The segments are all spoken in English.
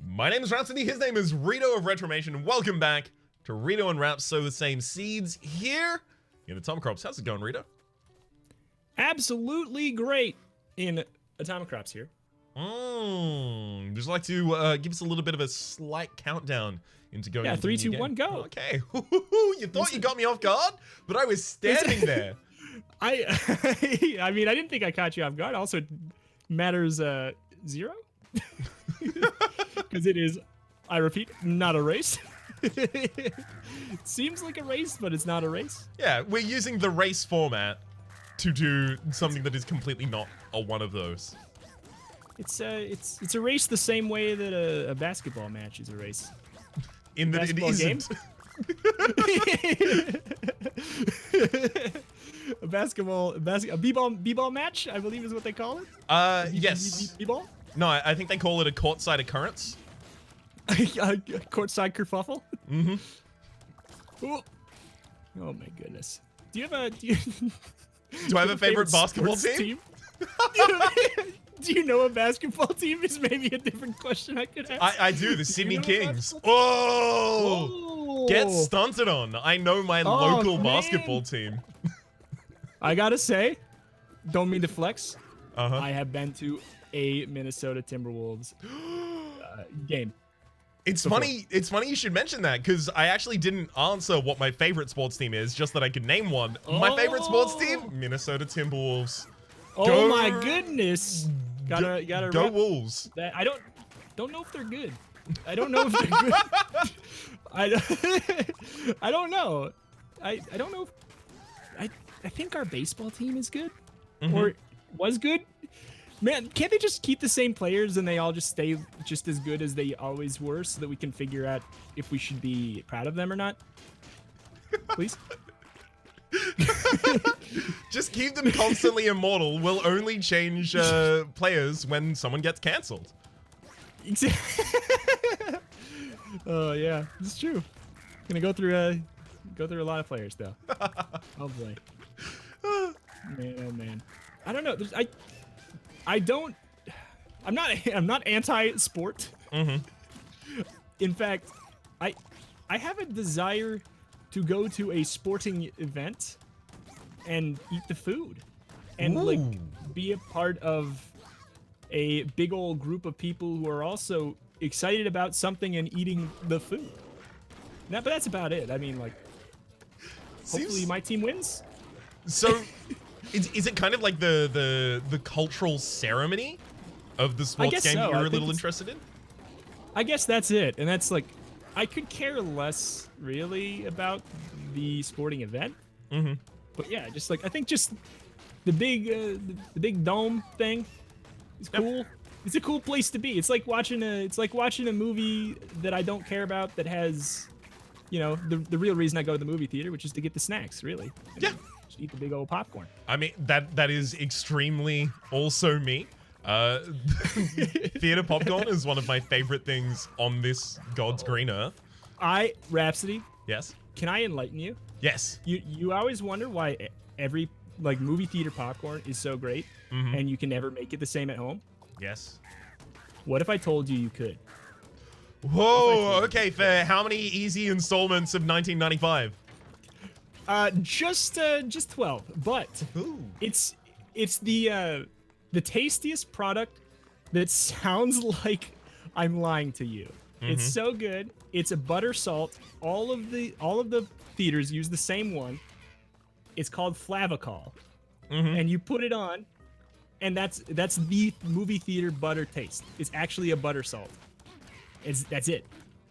My name is Rhapsody, his name is Reto of Retromation. Welcome back to Reto and Rhaps Sow the Same Seeds here in Atomicrops. How's it going, Reto? Absolutely great in Atomicrops here. Just like to give us a little bit of a slight countdoon into going. Yeah, 3, 2, 1, go. Okay. You thought you got me off guard, but I was standing there. I mean, I didn't think I caught you off guard. Also, it matters 0 because it is, I repeat, not a race. It seems like a race, but it's not a race. Yeah, we're using the race format to do something that is completely not a one of those. It's a race the same way that a basketball match is a race. In that it isn't. A b-ball match, I believe is what they call it. Yes. B-ball? No, I think they call it a courtside occurrence. Courtside kerfuffle. Mm-hmm. Oh my goodness. Do you Do I have a favorite basketball team? Do you know a basketball team? Is maybe a different question I could ask. I do. The Sydney Kings. Oh! Whoa. Get stunted on. I know my local basketball team. I gotta say, don't mean to flex. Uh-huh. I have been to a Minnesota Timberwolves game. It's funny you should mention that, because I actually didn't answer what my favorite sports team is, just that I could name one. My favorite sports team? Minnesota Timberwolves. Oh my goodness. Gotta go Wolves. That I don't know if they're good. I don't know if they're good. I don't know. I don't know if I think our baseball team is good. Or was good. Man, can't they just keep the same players and they all just stay just as good as they always were so that we can figure out if we should be proud of them or not? Please? Just keep them constantly immortal. We'll only change players when someone gets cancelled. Oh yeah, it's true. Gonna go through a lot of players though. Oh boy. Man, oh man. I don't know. I'm not anti-sport. In fact, I have a desire to go to a sporting event and eat the food and like be a part of a big old group of people who are also excited about something and eating the food. But that's about it. I mean, like, hopefully my team wins. So, is it kind of like the cultural ceremony of the sports game so. you're a little interested in? I guess that's it, and that's like, I could care less really about the sporting event. But yeah, just like I think just the big dome thing is cool. Yep. It's a cool place to be. It's like watching a movie that I don't care about that has, you know, the real reason I go to the movie theater, which is to get the snacks, really. Yeah. Just eat the big old popcorn. I mean, that is extremely also me. Theater popcorn is one of my favorite things on this God's green earth. Rhapsody. Yes. Can I enlighten you? Yes. You always wonder why every like movie theater popcorn is so great and you can never make it the same at home. Yes. What if I told you could? Whoa, okay, for how many easy installments of 1995? Just 12, but it's the tastiest product that sounds like I'm lying to you. It's so good. It's a butter salt. All of the theaters use the same one. It's called Flavacol. And you put it on, and that's the movie theater butter taste. It's actually a butter salt. That's it.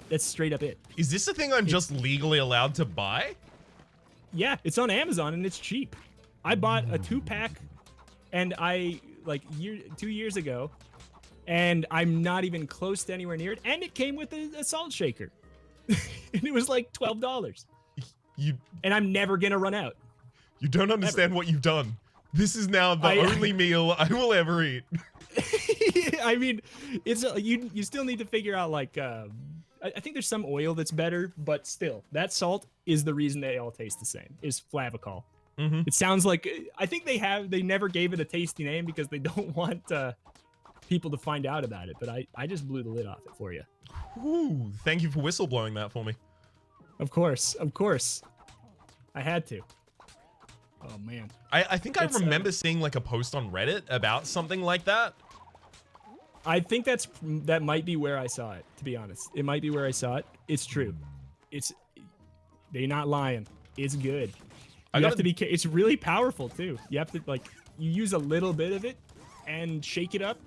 That's straight up it. Is this a thing I'm just legally allowed to buy? Yeah, it's on Amazon and it's cheap. I bought a 2-pack and 2 years ago, and I'm not even close to anywhere near it. And it came with a salt shaker. And it was like $12. And I'm never gonna run out. You don't understand what you've done. This is now the only meal I will ever eat. I mean, it's you still need to figure out like I think there's some oil that's better, but still, that salt is the reason they all taste the same. Is Flavacol. It sounds like I think they never gave it a tasty name because they don't want people to find out about it, but I just blew the lid off it for you. Ooh, thank you for whistleblowing that for me. Of course. I had to. Oh man. I think I remember seeing like a post on Reddit about something like that. I think that might be where I saw it, to be honest. It might be where I saw it. It's true. They're not lying. It's good. You have to be, it's really powerful too. You have to you use a little bit of it and shake it up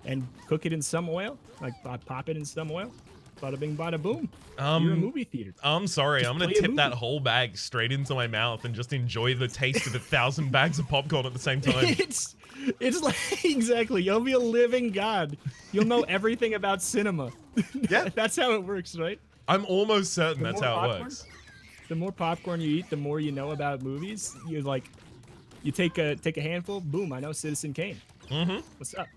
and cook it in some oil, like pop it in some oil. Bada bing, bada boom. You're a movie theater. I'm sorry. Just I'm going to tip that whole bag straight into my mouth and just enjoy the taste of 1,000 bags of popcorn at the same time. It's like, exactly. You'll be a living god. You'll know everything about cinema. Yeah. That's how it works, right? I'm almost certain that's how it works. The more popcorn you eat, the more you know about movies. You take a handful, boom, I know Citizen Kane. Mm-hmm. What's up?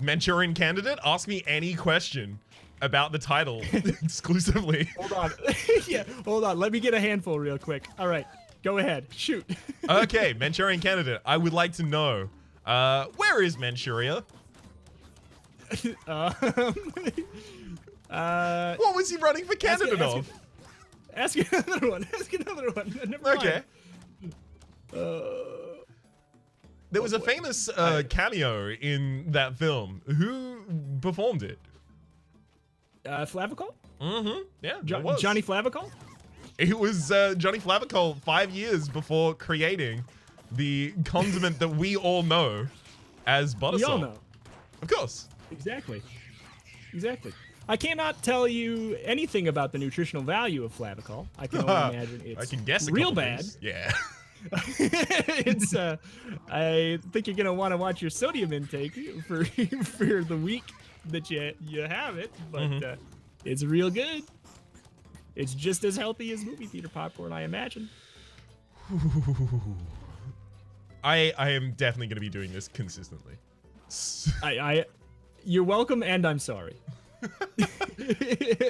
Manchurian Candidate, ask me any question about the title exclusively. Hold on. Yeah, hold on. Let me get a handful real quick. All right, go ahead. Shoot. Okay, Manchurian Candidate, I would like to know, where is Manchuria? What was he running for candidate of? Ask another one. Never mind. Okay. There was a famous cameo in that film. Who performed it? Flavical? Mm-hmm. Yeah, Johnny Flavical? It was Johnny Flavical 5 years before creating the condiment that we all know as butter salt. We all know. Of course. Exactly. I cannot tell you anything about the nutritional value of Flavical. I can only imagine it's I can guess real bad. Things. Yeah. It's I think you're gonna want to watch your sodium intake for the week that you have it, but it's real good. It's just as healthy as movie theater popcorn, I imagine. I am definitely gonna be doing this consistently. You're welcome, and I'm sorry.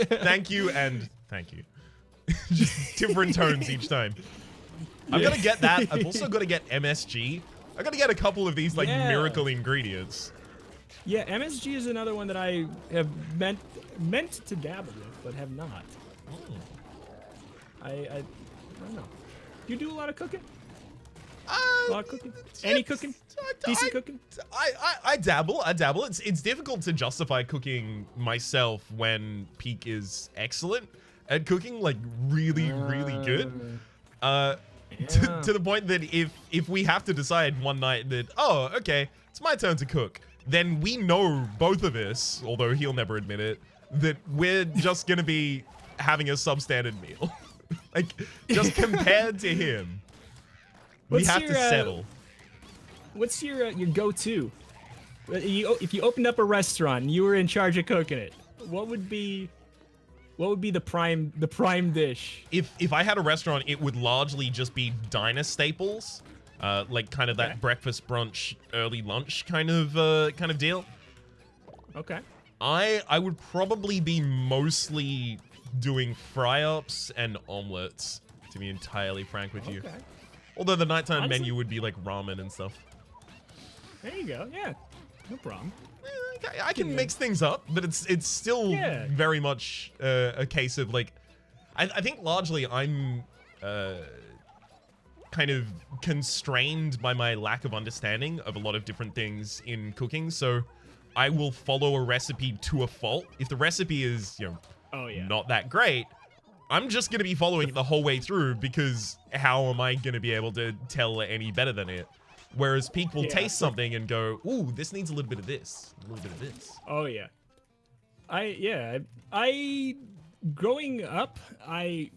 Thank you and thank you. Just different tones each time. I'm gonna get that. I've also got to get MSG. I got to get a couple of these miracle ingredients. Yeah, MSG is another one that I have meant to dabble with, but have not. I don't know. Do you do a lot of cooking? A lot of cooking? Any cooking? Decent cooking? I dabble. It's difficult to justify cooking myself when Peak is excellent at cooking, like really good. To the point that if we have to decide one night that, oh, okay, it's my turn to cook, then we know, both of us, although he'll never admit it, that we're just gonna be having a substandard meal. Like, just compared to him, we have to settle. What's your go-to? If you opened up a restaurant and you were in charge of cooking it, what would be the prime dish? If I had a restaurant, it would largely just be diner staples, like kind of that breakfast, brunch, early lunch kind of deal. Okay. I would probably be mostly doing fry-ups and omelets, to be entirely frank with you. Although the nighttime menu would be like ramen and stuff. There you go. Yeah, no problem. I can mix things up, but it's still very much a case of like, I think largely I'm kind of constrained by my lack of understanding of a lot of different things in cooking, so I will follow a recipe to a fault. If the recipe is, not that great, I'm just going to be following it the whole way through, because how am I going to be able to tell any better than it? Whereas Peak will taste something and go, ooh, this needs a little bit of this, a little bit of this. Oh, yeah. I growing up, I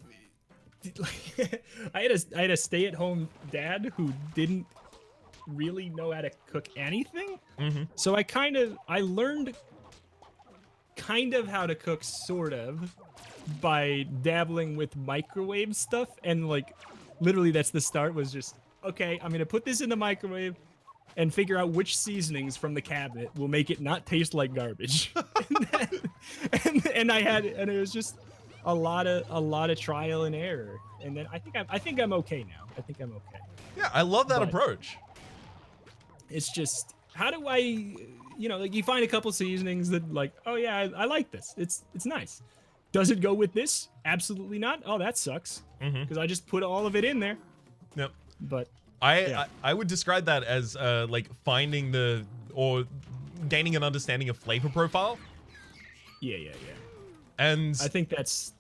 had a stay-at-home dad who didn't really know how to cook anything. So I learned kind of how to cook, sort of, by dabbling with microwave stuff, and like literally that's the start, was just, okay, I'm gonna put this in the microwave and figure out which seasonings from the cabinet will make it not taste like garbage. and it was just a lot of trial and error, and then I think I'm okay now. I think I'm okay. Yeah, I love that approach. It's just how do I, like you find a couple seasonings that like, oh yeah, I like this. It's nice. Does it go with this? Absolutely not. Oh, that sucks. Because I just put all of it in there. Yep. But I would describe that as like finding or gaining an understanding of flavor profile. Yeah. And I think it's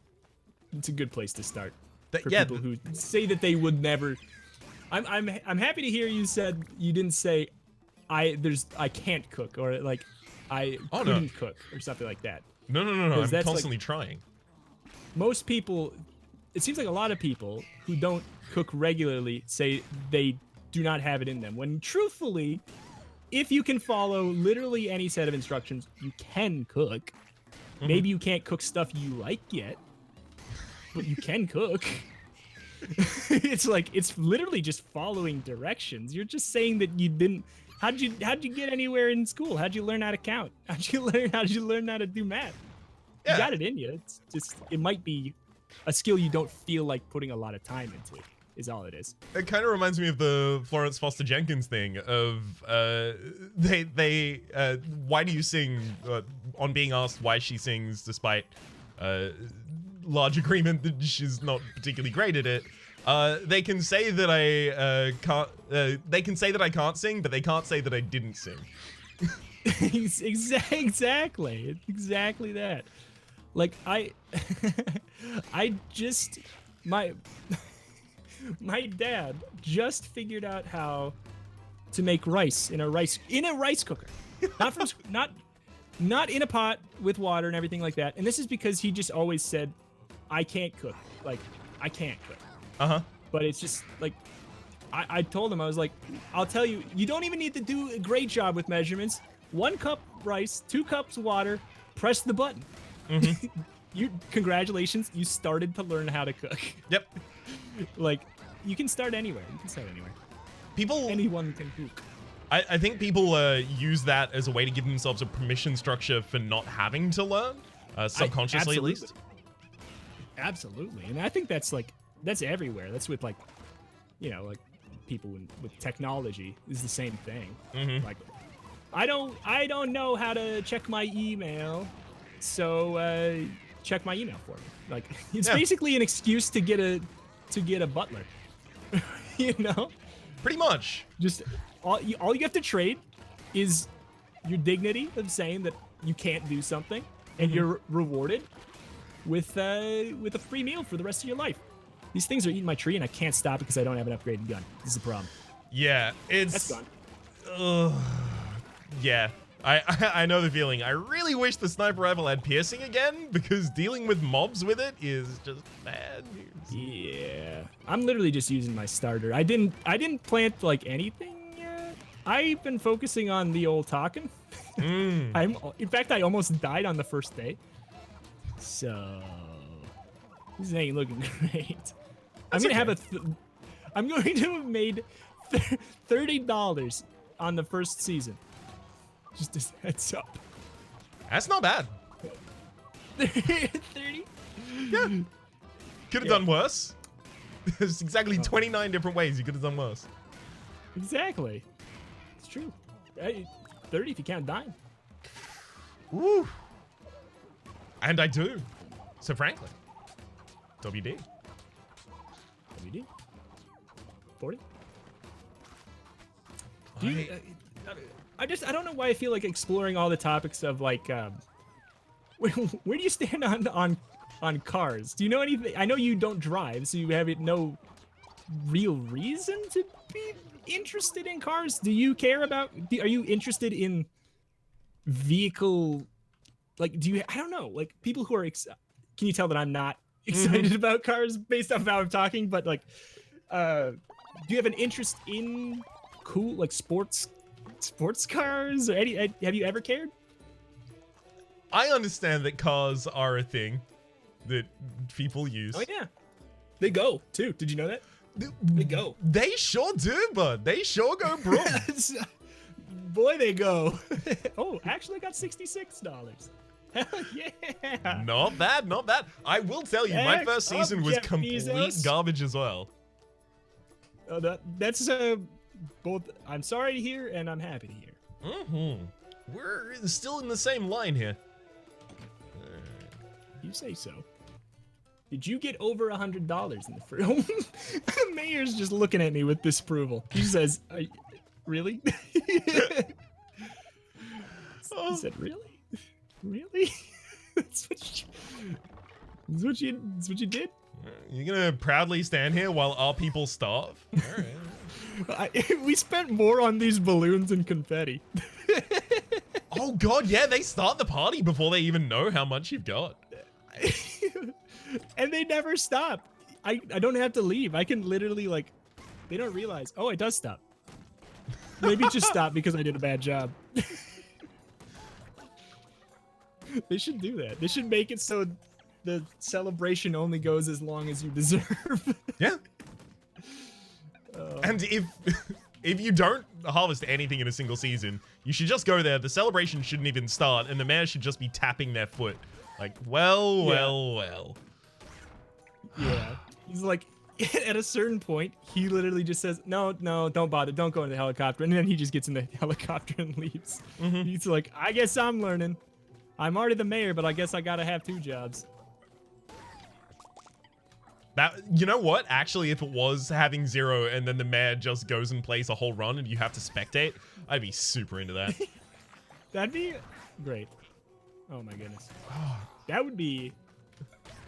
a good place to start for yeah, people who say that they would never. I'm happy to hear you said you didn't say I can't cook or like I couldn't cook or something like that. No. I'm constantly trying. Most people, it seems like a lot of people who don't cook regularly say they do not have it in them. When truthfully, if you can follow literally any set of instructions, you can cook. Maybe you can't cook stuff you like yet, but you can cook. It's like, it's literally just following directions. You're just saying that you didn't. How'd you get anywhere in school? How'd you learn how to count? How'd you learn how to do math? Yeah. You got it in you. It's just, it might be a skill you don't feel like putting a lot of time into, is all it is. It kind of reminds me of the Florence Foster Jenkins thing of why do you sing on being asked why she sings despite large agreement that she's not particularly great at it. They can say that I can't. They can say that I can't sing, but they can't say that I didn't sing. Exactly. It's exactly that. Like I just my dad just figured out how to make rice in a rice cooker, not in a pot with water and everything like that. And this is because he just always said, I can't cook. Like I can't cook. But it's just like I told him, I was like, I'll tell you, you don't even need to do a great job with measurements. 1 cup rice, 2 cups water, press the button. Congratulations, you started to learn how to cook. Yep. Like, you can start anywhere. Anyone can cook. I think people use that as a way to give themselves a permission structure for not having to learn, subconsciously at least. Absolutely, and I think that's everywhere. That's with like people with technology is the same thing. Like, I don't know how to check my email, so check my email for me. Like, it's basically an excuse to get a butler. Pretty much. Just all you have to trade is your dignity of saying that you can't do something, and you're rewarded with a free meal for the rest of your life. These things are eating my tree, and I can't stop it because I don't have an upgraded gun. This is the problem. Yeah, That's gone. Yeah, I know the feeling. I really wish the sniper rifle had piercing again, because dealing with mobs with it is just bad news. Yeah, I'm literally just using my starter. I didn't plant like anything yet. I've been focusing on the old talking. In fact, I almost died on the first day. So this ain't looking great. I'm going to have made $30 on the first season. Just a heads up. That's not bad. 30? Yeah. Could have done worse. There's exactly 29 different ways you could have done worse. Exactly. It's true. 30 if you count dying. Woo. And I do. So frankly, WD. 40? I don't know why I feel like exploring all the topics of like, where do you stand on cars? Do you know anything? I know you don't drive, so you have no real reason to be interested in cars. Do you care about? Are you interested in vehicle? Like, I don't know. Like, people who are. Can you tell that I'm not excited about cars based off how I'm talking? But like, do you have an interest in cool like sports cars? Or have you ever cared? I understand that cars are a thing that people use. Oh yeah, they go too. Did you know that? They go. They sure do, bud. They sure go, bro. Boy, they go. Oh, actually got $66. Hell yeah. Not bad, not bad. I will tell you, my first season was complete garbage as well. That's both. I'm sorry to hear, and I'm happy to hear. We're still in the same line here. You say so. Did you get over $100 in the first? The mayor's just looking at me with disapproval. He says, "Really?" He said, "Really? Really? That's what you did?" You're gonna proudly stand here while our people starve? All right. We spent more on these balloons and confetti. Oh god, yeah, they start the party before they even know how much you've got. And they never stop. I don't have to leave. I can literally, like, they don't realize. Oh, it does stop. Maybe it just stopped because I did a bad job. They should do that. They should make it so the celebration only goes as long as you deserve. Yeah. And if you don't harvest anything in a single season, you should just go there. The celebration shouldn't even start, and the mayor should just be tapping their foot. Like, well. Yeah. He's like, at a certain point, he literally just says, no, don't bother. Don't go in the helicopter. And then he just gets in the helicopter and leaves. He's like, I guess I'm learning. I'm already the mayor, but I guess I gotta have 2 jobs. That, you know what? Actually, if it was having 0 and then the mayor just goes and plays a whole run and you have to spectate, I'd be super into that. That'd be great. Oh my goodness. That would be...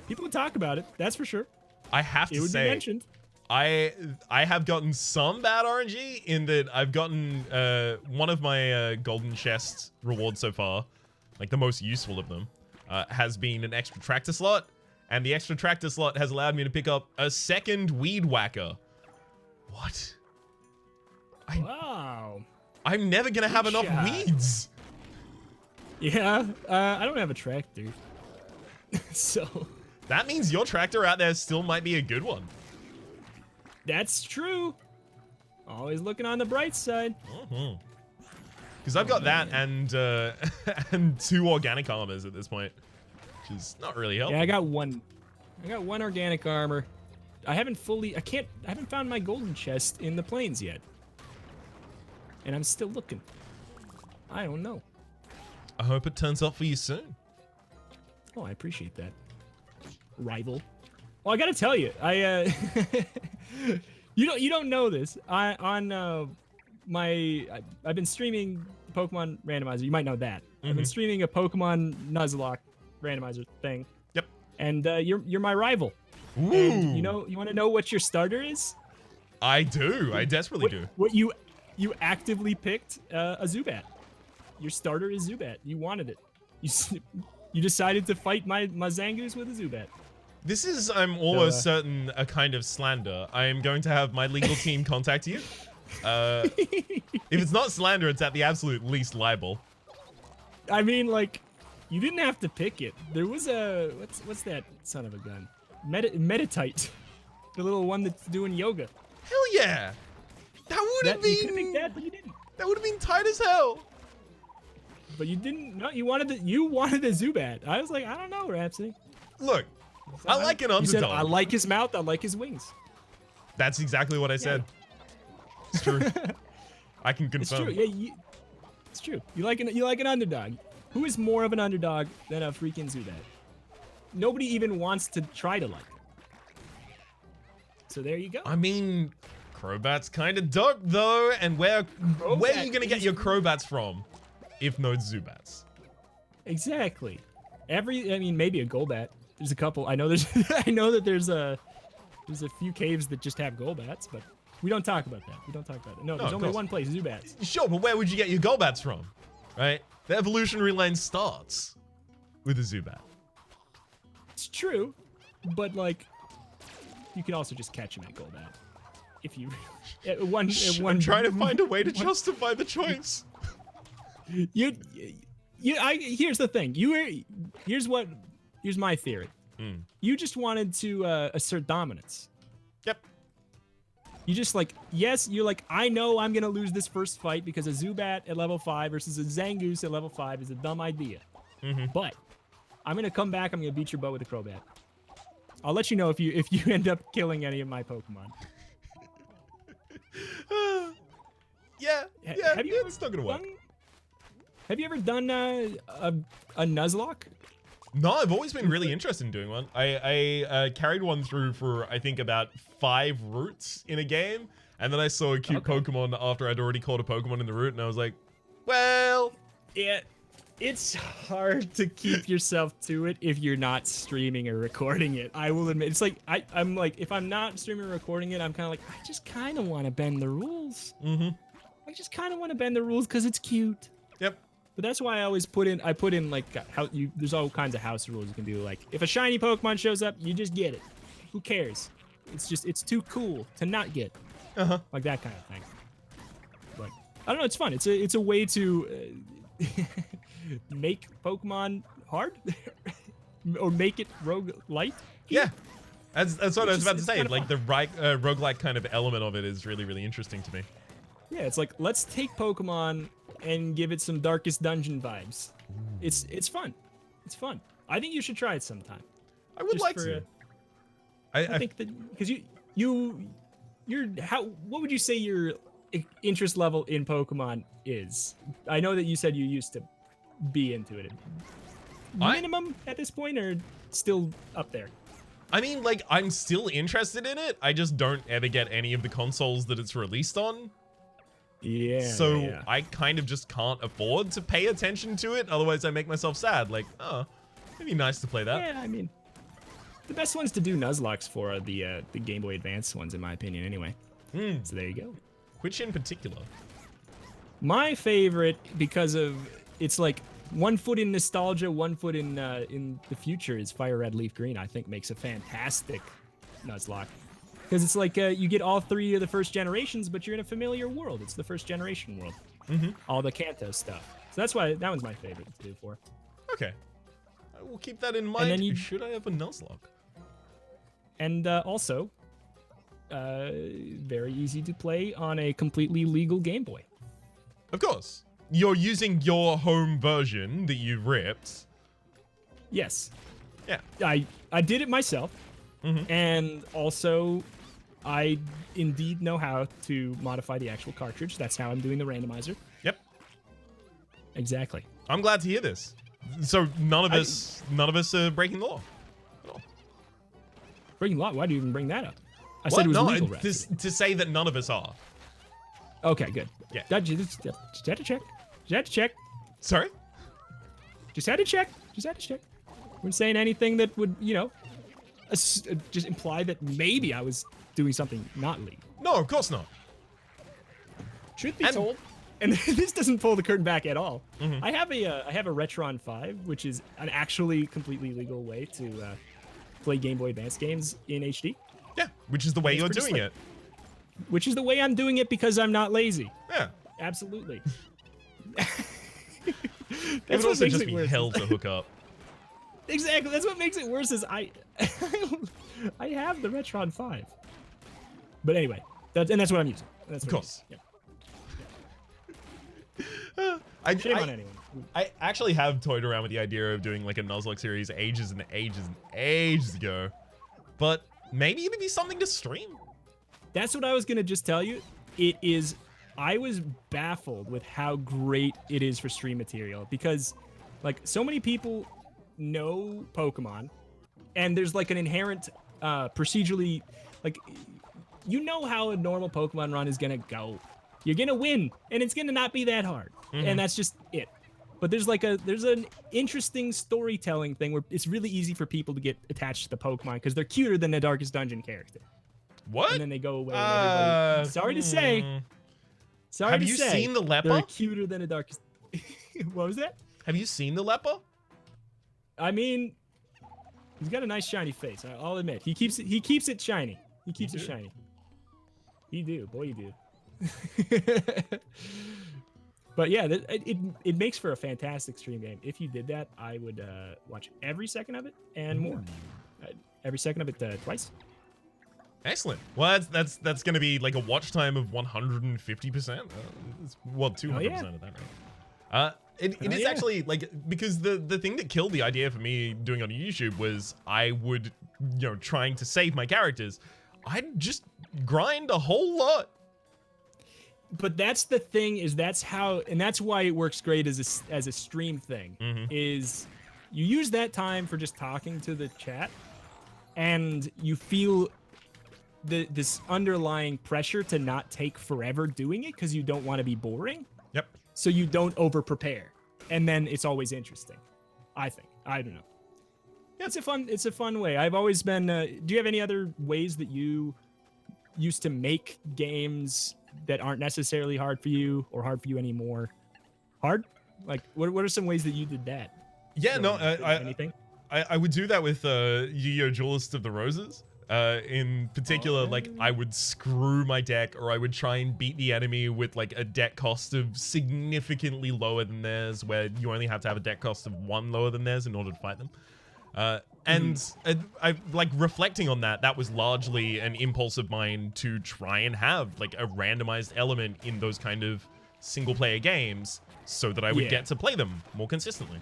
People would talk about it, that's for sure. I have to say, it would be mentioned. I have gotten some bad RNG in that I've gotten one of my golden chest rewards so far, like the most useful of them, has been an extra tractor slot, and the extra tractor slot has allowed me to pick up a 2nd weed whacker. What? Wow. I'm never gonna have enough weeds. Yeah, I don't have a tractor. So... That means your tractor out there still might be a good one. That's true. Always looking on the bright side. Because I've got that and and 2 organic armors at this point, which is not really helpful. Yeah, I got one organic armor. I haven't found my golden chest in the plains yet. And I'm still looking. I don't know. I hope it turns up for you soon. Oh, I appreciate that. Rival. Well, I gotta tell you, I you don't know this. I've been streaming Pokemon randomizer. You might know that. I've been streaming a Pokemon Nuzlocke randomizer thing. Yep. And you're my rival. Ooh. And you want to know what your starter is? I do. I desperately do. What you actively picked a Zubat. Your starter is Zubat. You wanted it. You decided to fight my Zangoose with a Zubat. This is, I'm almost certain, a kind of slander. I am going to have my legal team contact you. If it's not slander, it's at the absolute least libel. I mean, like, you didn't have to pick it. There was a... What's that son of a gun? Meditite. The little one that's doing yoga. Hell yeah! That would have been... You could have picked that, but you didn't. That would have been tight as hell. But you didn't... No, you wanted the Zubat. I was like, I don't know, Rhapsody. Look, I like an underdog. You said, I like his mouth, I like his wings. That's exactly what I said. It's true. I can confirm. It's true. Yeah, it's true. You like an underdog. Who is more of an underdog than a freaking Zubat? Nobody even wants to try to like. So there you go. I mean, Crobat's kind of dope though, and where are you gonna get your Crobats from, if no Zubats? Exactly. I mean, maybe a Golbat. There's a couple. I know that there's a few caves that just have Golbats, but we don't talk about that. No, there's only one place, Zubats. Sure, but where would you get your Golbats from? Right? The evolutionary lane starts with a Zubat. It's true, but like, you can also just catch him at Golbat. If you I'm trying to find a way to justify the choice. Here's the thing. Here's my theory. You just wanted to assert dominance. Yep. You just like, yes, you're like, I know I'm gonna lose this first fight because a Zubat at level 5 versus a Zangoose at level 5 is a dumb idea. But I'm gonna come back, I'm gonna beat your butt with a Crobat. I'll let you know if you end up killing any of my Pokemon. Yeah, Have you it's not gonna work. Have you ever done a Nuzlocke? No, I've always been really interested in doing one. I carried one through for, I think, about 5 routes in a game. And then I saw a cute Pokemon after I'd already caught a Pokemon in the route. And I was like, well... Yeah, it's hard to keep yourself to it if you're not streaming or recording it. I will admit, it's like, I'm like, if I'm not streaming or recording it, I'm kind of like, I just kind of want to bend the rules. Mm-hmm. I just kind of want to bend the rules because it's cute. Yep. But that's why I always put in like how there's all kinds of house rules you can do. Like if a shiny Pokemon shows up, you just get it. Who cares? It's too cool to not get. Like that kind of thing. But I don't know. It's fun. It's a way to make Pokemon hard or make it roguelite. Yeah. That's what I was about to say. Like the roguelike kind of element of it is really, really interesting to me. Yeah, it's like let's take Pokemon and give it some Darkest Dungeon vibes. It's fun. It's fun. I think you should try it sometime. I would like to. I think that because you're what would you say your interest level in Pokemon is? I know that you said you used to be into it. Minimum at this point, or still up there? I mean, like, I'm still interested in it. I just don't ever get any of the consoles that it's released on. Yeah. So I kind of just can't afford to pay attention to it. Otherwise, I make myself sad. Like, oh, it'd be nice to play that. Yeah, I mean, the best ones to do Nuzlocks for are the Game Boy Advance ones, in my opinion, anyway. So there you go. Which in particular? My favorite, because of it's like 1 foot in nostalgia, 1 foot in the future, is Fire Red Leaf Green. I think makes a fantastic Nuzlocke. Because it's like you get all 3 of the first generations, but you're in a familiar world. It's the first generation world. All the Kanto stuff. So that's why that one's my favorite to do for. Okay. I will keep that in mind. Should I have a Nuzlocke? And also, very easy to play on a completely legal Game Boy. Of course. You're using your home version that you ripped. Yes. Yeah. I did it myself. And also, I indeed know how to modify the actual cartridge. That's how I'm doing the randomizer. Yep. Exactly. I'm glad to hear this. So none of us are breaking the law at all. Breaking law? Why do you even bring that up? I said it was legal. To say that none of us are. Okay, good. Yeah. Just had to check. Just had to check. Sorry? Just had to check. Just had to check. Weren't saying anything that would, just imply that maybe I was doing something not legal. No, of course not. Truth be told, and this doesn't pull the curtain back at all. I have a Retron 5, which is an actually completely legal way to play Game Boy Advance games in HD. Yeah, which is the way you're doing it. Which is the way I'm doing it because I'm not lazy. Yeah. Absolutely. It would also just be hell to hook up. Exactly. That's what makes it worse is I have the Retron 5. But anyway, that's what I'm using. That's what of course. Shame on anyone. I actually have toyed around with the idea of doing like a Nuzlocke series ages and ages and ages ago. But maybe it'd be something to stream. That's what I was going to just tell you. I was baffled with how great it is for stream material because like so many people know Pokemon and there's like an inherent procedurally, like you know how a normal Pokemon run is going to go. You're going to win and it's going to not be that hard. And that's just it. But there's an interesting storytelling thing where it's really easy for people to get attached to the Pokemon because they're cuter than the Darkest Dungeon character. What? And then they go away. And sorry to say. Sorry have to you say, seen the Leppa? They're cuter than a Darkest. What was that? Have you seen the Leppa? I mean, he's got a nice shiny face. I'll admit. He keeps it shiny. He keeps it shiny. You do, boy, you do. But yeah, it makes for a fantastic stream game. If you did that, I would watch every second of it and more. Every second of it twice. Excellent. Well, that's going to be like a watch time of 150%. Well, 200% of that, right? It is actually like because the thing that killed the idea for me doing it on YouTube was I would trying to save my characters. I'd just grind a whole lot. but that's the thing, is that's how, and that's why it works great as a stream thing. Is you use that time for just talking to the chat, and you feel this underlying pressure to not take forever doing it because you don't want to be boring. Yep. So you don't over prepare, and then it's always interesting. I think. I don't know. Yeah, it's a fun way. I've always been. Do you have any other ways that you used to make games that aren't necessarily hard for you or hard for you anymore? Hard? Like, what are some ways that you did that? Yeah, no, anything? I would do that with Yu-Gi-Oh! Duelist of the Roses. In particular, like, I would screw my deck, or I would try and beat the enemy with, like, a deck cost of significantly lower than theirs, where you only have to have a deck cost of 1 lower than theirs in order to fight them. And I like reflecting on that. That was largely an impulse of mine to try and have like a randomized element in those kind of single player games, so that I would get to play them more consistently.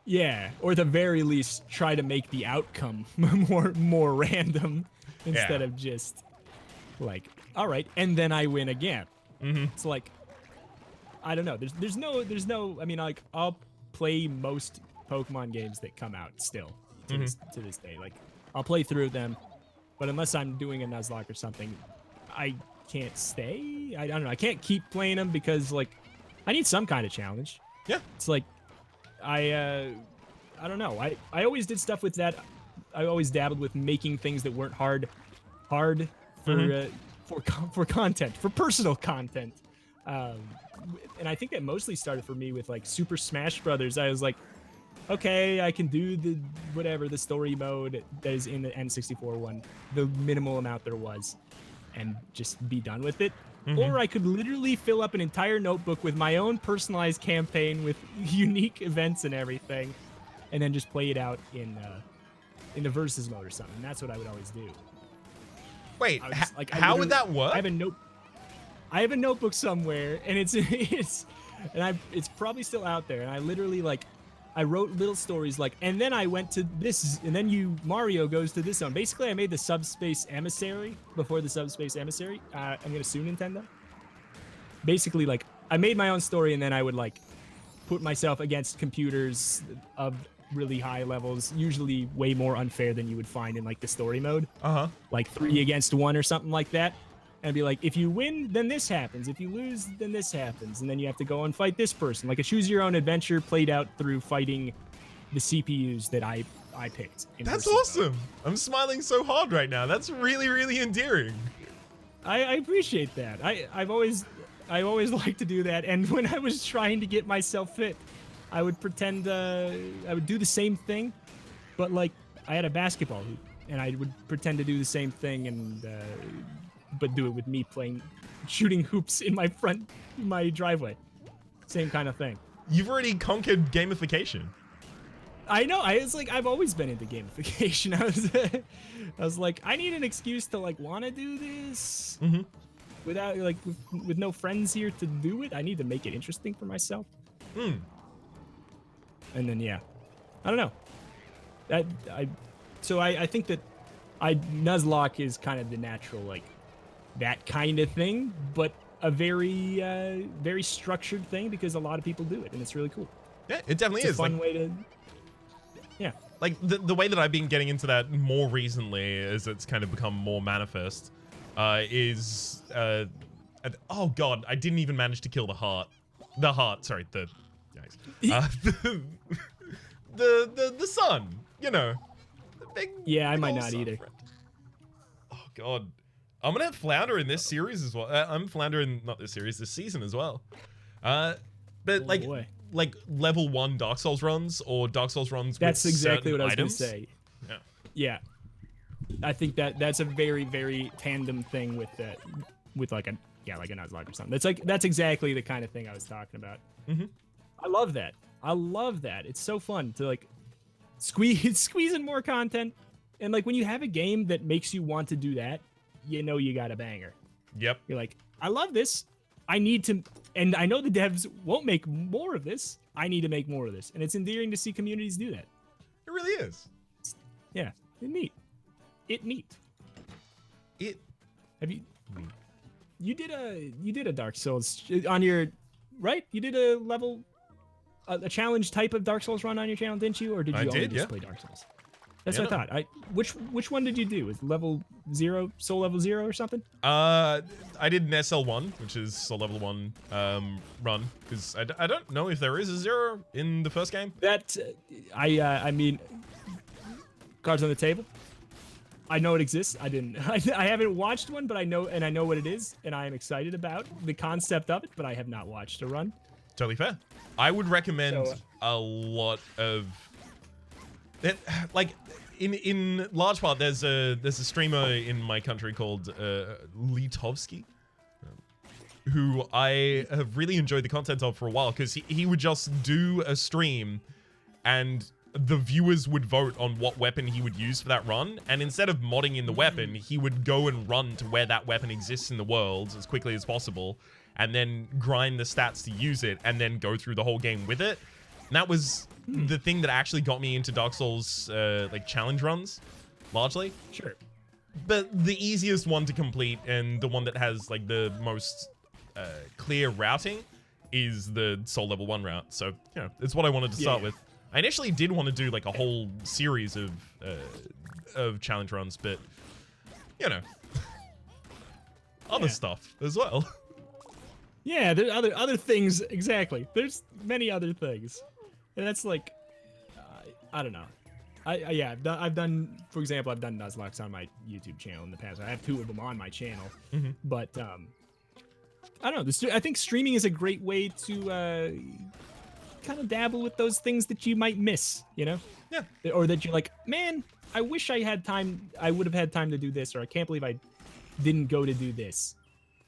Yeah, or at the very least, try to make the outcome more random instead of just like, all right, and then I win again. It's like, I don't know. There's no. I mean, like, I'll play most Pokemon games that come out still to this day. Like, I'll play through them, but unless I'm doing a Nuzlocke or something, I can't stay. I don't know. I can't keep playing them because, like, I need some kind of challenge. Yeah. It's like, I don't know. I always did stuff with that. I always dabbled with making things that weren't hard for content, for personal content. And I think that mostly started for me with like Super Smash Brothers. I was like, okay, I can do the story mode that is in the N64 one, the minimal amount there was, and just be done with it. Or I could literally fill up an entire notebook with my own personalized campaign with unique events and everything, and then just play it out in the versus mode or something. That's what I would always do. Wait, how would that work? I have a notebook somewhere, and it's probably still out there. And I literally I wrote little stories like, and then I went to this, and then Mario goes to this zone. Basically, I made the Subspace Emissary before the Subspace Emissary. I'm gonna sue Nintendo. Basically, like, I made my own story, and then I would like put myself against computers of really high levels, usually way more unfair than you would find in like the story mode. Like 3 against 1 or something like that. And be like, if you win, then this happens. If you lose, then this happens. And then you have to go and fight this person. Like a choose your own adventure played out through fighting the CPUs that I picked. That's awesome. I'm smiling so hard right now. That's really, really endearing. I appreciate that. I always like to do that. And when I was trying to get myself fit, I would pretend I would do the same thing, but like I had a basketball hoop, and I would pretend to do the same thing and but do it with me shooting hoops in my driveway. Same kind of thing. You've already conquered gamification. I know. I've always been into gamification. I was like, I need an excuse to like want to do this without like with no friends here to do it. I need to make it interesting for myself. And then I don't know. I think that Nuzlocke is kind of the natural like that kind of thing, but a very very structured thing because a lot of people do it, and it's really cool. Yeah, it definitely is. It's a fun way to. Yeah. Like the way that I've been getting into that more recently, as it's kind of become more manifest, is oh god, I didn't even manage to kill the heart. Sorry, the the sun. You know, the big. Yeah, I might not either. Friend. Oh god. I'm gonna have Flounder in this series as well. I'm Flounder in not this series, this season as well. But like level 1 Dark Souls runs or Dark Souls runs. That's with exactly what items. I was gonna say. Yeah. Yeah. I think that's a very very tandem thing with that, with like a Nuzlocke or something. That's exactly the kind of thing I was talking about. I love that. It's so fun to like squeeze in more content, and like when you have a game that makes you want to do that. You know you got a banger. Yep. You're like, I love this. I need to, and I know the devs won't make more of this. I need to make more of this. And it's endearing to see communities do that. It really is. Yeah. It's neat. Have you? you did a Dark Souls on your right. You did a level, a challenge type of Dark Souls run on your channel, didn't you? Or did you only just play Dark Souls? That's what I thought. Which one did you do? Was level 0, soul level 0 or something? I did an SL1, which is soul level 1 run, because I don't know if there is a 0 in the first game. That I mean, cards on the table. I know it exists. I haven't watched one, but I know what it is, and I am excited about the concept of it, but I have not watched a run. Totally fair. I would recommend a lot of that, like in large part. There's a streamer in my country called Litovsky, who I have really enjoyed the content of for a while, because he would just do a stream and the viewers would vote on what weapon he would use for that run, and instead of modding in the weapon, he would go and run to where that weapon exists in the world as quickly as possible, and then grind the stats to use it, and then go through the whole game with it. And that was the thing that actually got me into Dark Souls like challenge runs, largely. Sure. But the easiest one to complete, and the one that has like the most clear routing, is the soul level 1 route. So, you know, it's what I wanted to start with. I initially did want to do like a whole series of challenge runs, but you know, other stuff as well. Yeah, there are other things, exactly. There's many other things, and that's like, I don't know. I've done, for example, I've done Nuzlocke on my YouTube channel in the past. I have 2 of them on my channel, but I don't know. I think streaming is a great way to kind of dabble with those things that you might miss, you know? Yeah. Or that you're like, man, I wish I had time. I would have had time to do this, or I can't believe I didn't go to do this.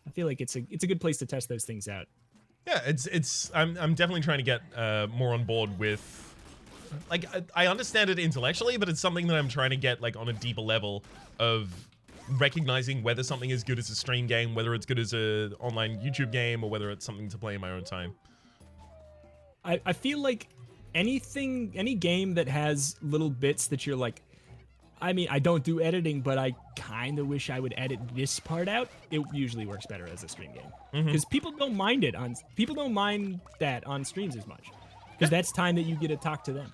I feel like it's a good place to test those things out. Yeah, I'm definitely trying to get more on board with, like, I understand it intellectually, but it's something that I'm trying to get like on a deeper level of recognizing whether something is good as a stream game, whether it's good as a online YouTube game, or whether it's something to play in my own time. I feel like any game that has little bits that you're like, I mean, I don't do editing, but I kind of wish I would edit this part out. It usually works better as a stream game, because people don't mind that on streams as much, because that's time that you get to talk to them.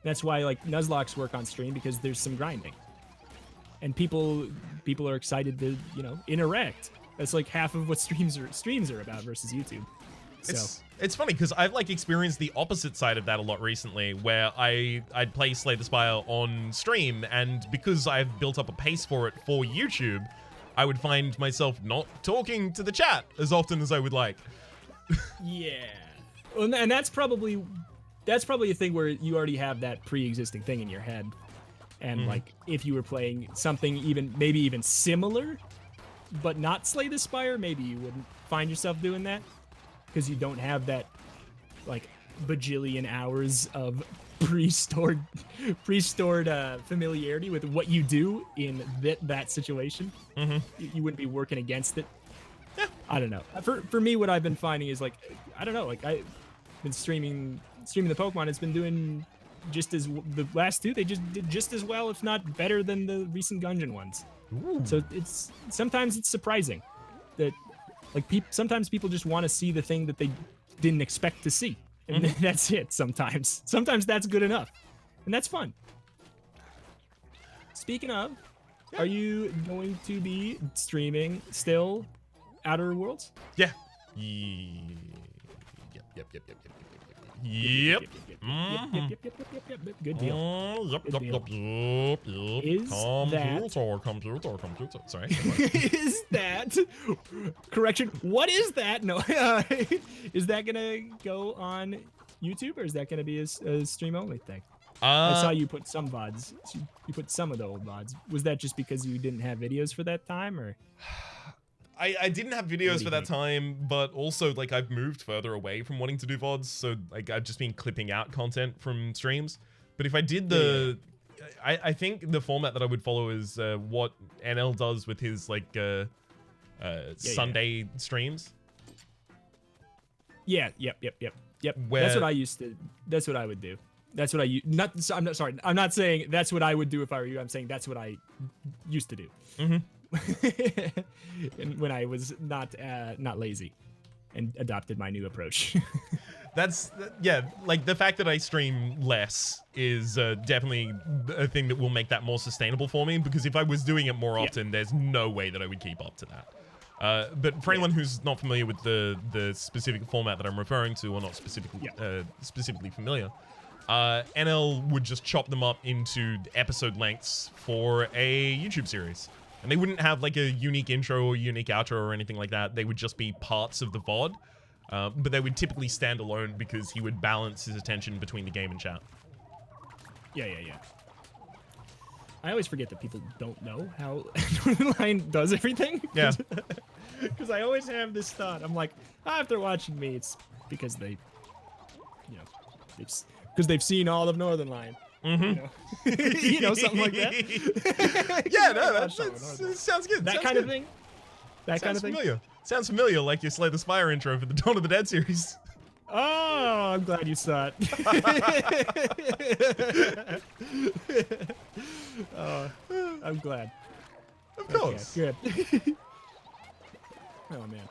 That's why like Nuzlocke's work on stream, because there's some grinding, and people are excited to, you know, interact. That's like half of what streams are about versus YouTube. So. It's funny because I've like experienced the opposite side of that a lot recently, where I'd play Slay the Spire on stream, and because I've built up a pace for it for YouTube, I would find myself not talking to the chat as often as I would like. Yeah, well, and that's probably a thing where you already have that pre-existing thing in your head, and like if you were playing something maybe even similar, but not Slay the Spire, maybe you wouldn't find yourself doing that. Because you don't have that, like, bajillion hours of pre-stored familiarity with what you do in that situation. You wouldn't be working against it. Yeah. I don't know. For me, what I've been finding is, like, I don't know. Like, I've been streaming the Pokemon. It's been doing just as the last 2. They just did just as well, if not better, than the recent Gungeon ones. Ooh. So sometimes it's surprising that. Like, sometimes people just want to see the thing that they didn't expect to see. And that's it sometimes. Sometimes that's good enough. And that's fun. Speaking of, are you going to be streaming still Outer Worlds? Yeah. Yep. Good deal. Computer. Sorry. Is that correction? What is that? No. Is that gonna go on YouTube, or is that gonna be a stream only thing? I saw you put some VODs. You put some of the old VODs. Was that just because you didn't have videos for that time, or? I didn't have videos for that time, but also, like, I've moved further away from wanting to do VODs, so, like, I've just been clipping out content from streams. But if I did I think the format that I would follow is what NL does with his, like, Sunday streams. Yeah, yep. That's what I used to, that's what I would do. That's what I'm not saying that's what I would do if I were you. I'm saying that's what I used to do. and when I was not lazy, and adopted my new approach. Yeah, like the fact that I stream less is definitely a thing that will make that more sustainable for me, because if I was doing it more often, there's no way that I would keep up to that. But for anyone who's not familiar with the specific format that I'm referring to, or not specifically specifically familiar, NL would just chop them up into episode lengths for a YouTube series. And they wouldn't have like a unique intro or unique outro or anything like that. They would just be parts of the VOD. But they would typically stand alone because he would balance his attention between the game and chat. Yeah. I always forget that people don't know how Northernlion does everything. Yeah. Because I always have this thought. I'm like, if they're watching me, it's because they, because they've seen all of Northernlion. Mm-hmm. Something like that. Yeah, no, that sounds good. That kind of thing. That kind of thing. Familiar. Sounds familiar, like your Slay the Spire intro for the Dawn of the Dead series. Oh, I'm glad you saw it. I'm glad. Of course. Okay, good. Oh man.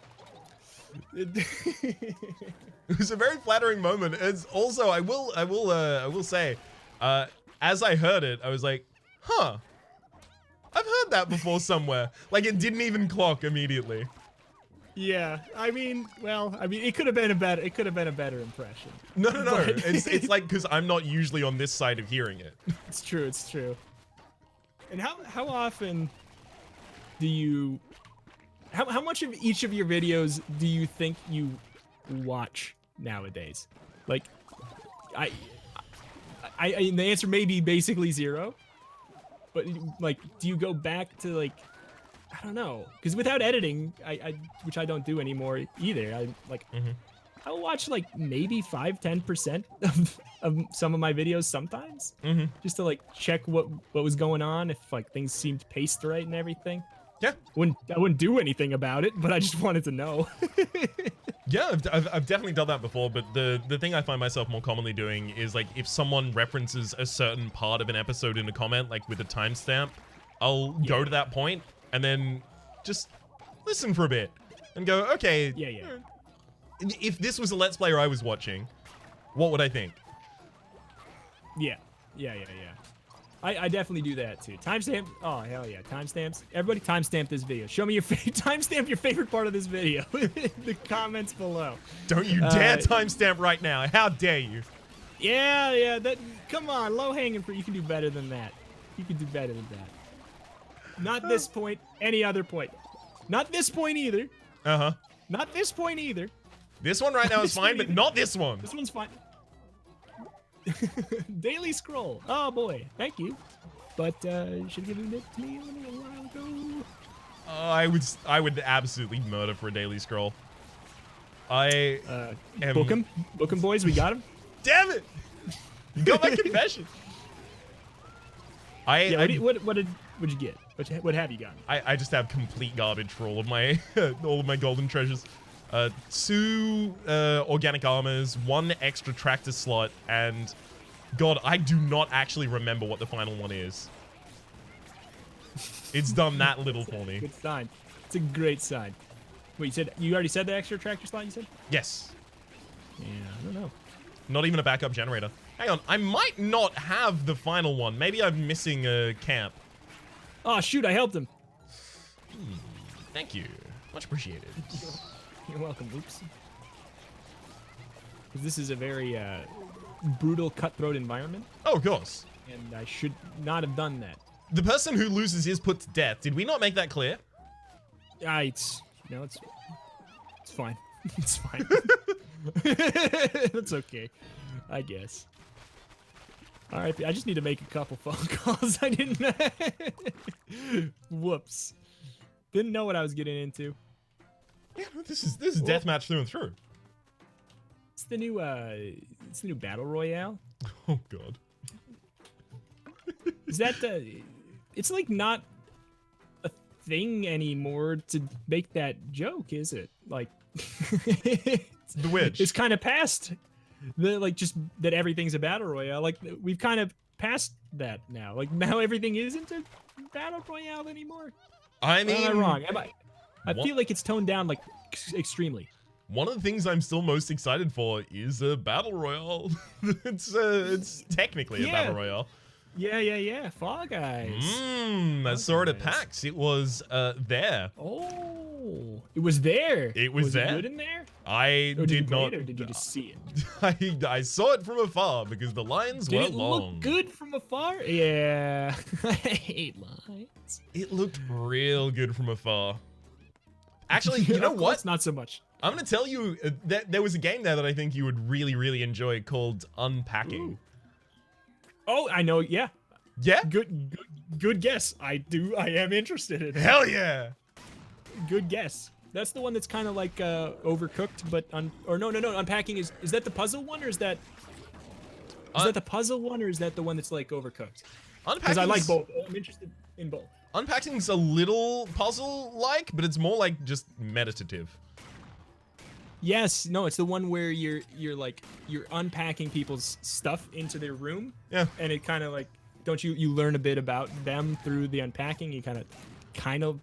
It was a very flattering moment. It's also, I will say, as I heard it, I was like, huh, I've heard that before somewhere. Like, it didn't even clock immediately. Yeah, I mean, it could have been a better impression. No. It's like, because I'm not usually on this side of hearing it. It's true. And how often do you, how much of each of your videos do you think you watch nowadays? Like, I the answer may be basically zero, but like, do you go back to like, I don't know, because without editing, which I don't do anymore either. I'll watch like maybe 5-10% of some of my videos sometimes, just to like check what was going on, if like things seemed paced right and everything. Yeah, I wouldn't do anything about it, but I just wanted to know. Yeah, I've definitely done that before, but the thing I find myself more commonly doing is like if someone references a certain part of an episode in a comment, like with a timestamp, I'll go to that point and then just listen for a bit and go, okay, if this was a Let's Player I was watching, what would I think? Yeah. I definitely do that too. Timestamp. Oh hell yeah, timestamps. Everybody timestamp this video. Show me your timestamp your favorite part of this video in the comments below. Don't you dare timestamp right now. How dare you? Yeah. That. Come on, low hanging fruit. You can do better than that. You can do better than that. Not this point. Any other point. Not this point either. Not this point either. This one right now is fine, but not this one. This one's fine. Daily scroll. Oh boy, thank you. But you should have given it to me a little while ago. I would absolutely murder for a daily scroll. I am... Book him, boys. We got him. Damn it! You got my confession. What did you get? What have you got? I just have complete garbage for all of my golden treasures. 2 organic armors, 1 extra tractor slot, and God, I do not actually remember what the final one is. It's done that little for me. Good sign. It's a great sign. Wait, you already said the extra tractor slot, you said? Yes. Yeah, I don't know. Not even a backup generator. Hang on, I might not have the final one. Maybe I'm missing a camp. Oh shoot, I helped him. Thank you. Much appreciated. You're welcome, Oops. Because this is a very brutal, cutthroat environment. Oh, of course. And I should not have done that. The person who loses is put to death. Did we not make that clear? It's fine. It's fine. That's okay, I guess. All right, I just need to make a couple phone calls. I didn't. Whoops. Didn't know what I was getting into. Yeah, this is deathmatch through and through. It's the new battle royale. Oh God. Is that it's like not a thing anymore to make that joke, is it? Like The witch. It's kind of past just that everything's a battle royale. Like we've kind of passed that now. Like now everything isn't a battle royale anymore. I Or mean, am I wrong? I what- feel like it's toned down like extremely. one of the things I'm still most excited for is a battle royale. It's technically a battle royale. Yeah. Fall Guys. I saw it at PAX. It was there. Oh, it was there. It was there. It good in there? I Or did you did play not. it, or did you just see it? I saw it from afar because the lines Did were it long. look good from afar? Yeah. I hate lines. It looked real good from afar. Actually, you know Up what? close, not so much. I'm gonna tell you that there was a game there that I think you would really, really enjoy called Unpacking. Ooh. Oh, I know. Yeah. Yeah? Good guess. I am interested in it. Hell yeah! Good guess. That's the one that's kind of like Overcooked, but no. Unpacking is that the puzzle one, or is that the puzzle one, or is that the one that's like Overcooked? Because I like both. I'm interested in both. Unpacking's a little puzzle-like, but it's more like just meditative. Yes, no, it's the one where you're unpacking people's stuff into their room. Yeah. And it kind of like, don't you learn a bit about them through the unpacking? You kind of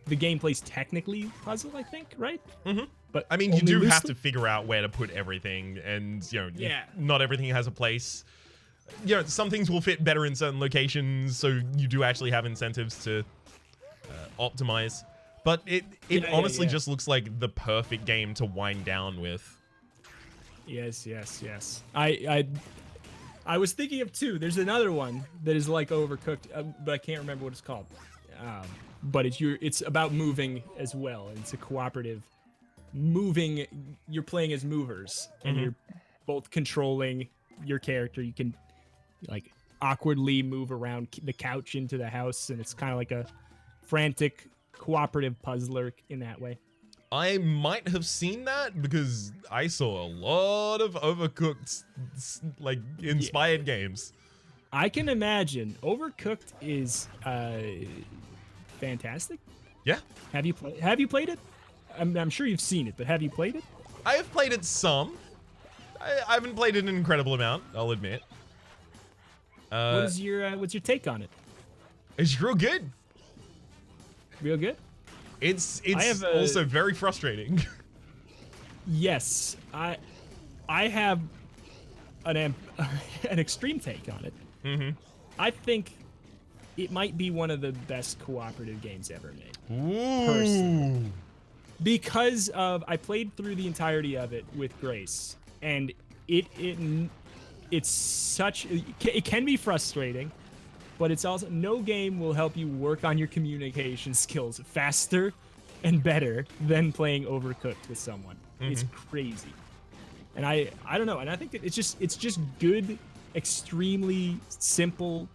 the gameplay's technically puzzle, I think, right? Mm-hmm. But I mean, you only do have loosely? to figure out where to put everything, and Yeah. not everything has a place. Some things will fit better in certain locations, so you do actually have incentives to optimize. But it honestly just looks like the perfect game to wind down with. Yes. I was thinking of two. There's another one that is like Overcooked, but I can't remember what it's called. But it's about moving as well. It's a cooperative moving. You're playing as movers, and you're both controlling your character. You can like awkwardly move around the couch into the house, and it's kind of like a frantic cooperative puzzler in that way. I might have seen that because I saw a lot of Overcooked like inspired games. I can imagine. Overcooked is fantastic. Yeah. Have you played it? I'm sure you've seen it, but have you played it? I have played it some. I haven't played it an incredible amount, I'll admit. What's your take on it? It's real good. Real good? It's also very frustrating. Yes, I have an extreme take on it. Mm-hmm. I think it might be one of the best cooperative games ever made. Ooh. Personally. Because of I played through the entirety of it with Grace, and it can be frustrating, but it's also no game will help you work on your communication skills faster and better than playing Overcooked with someone. It's crazy. And I don't know, and I think that it's just good, extremely simple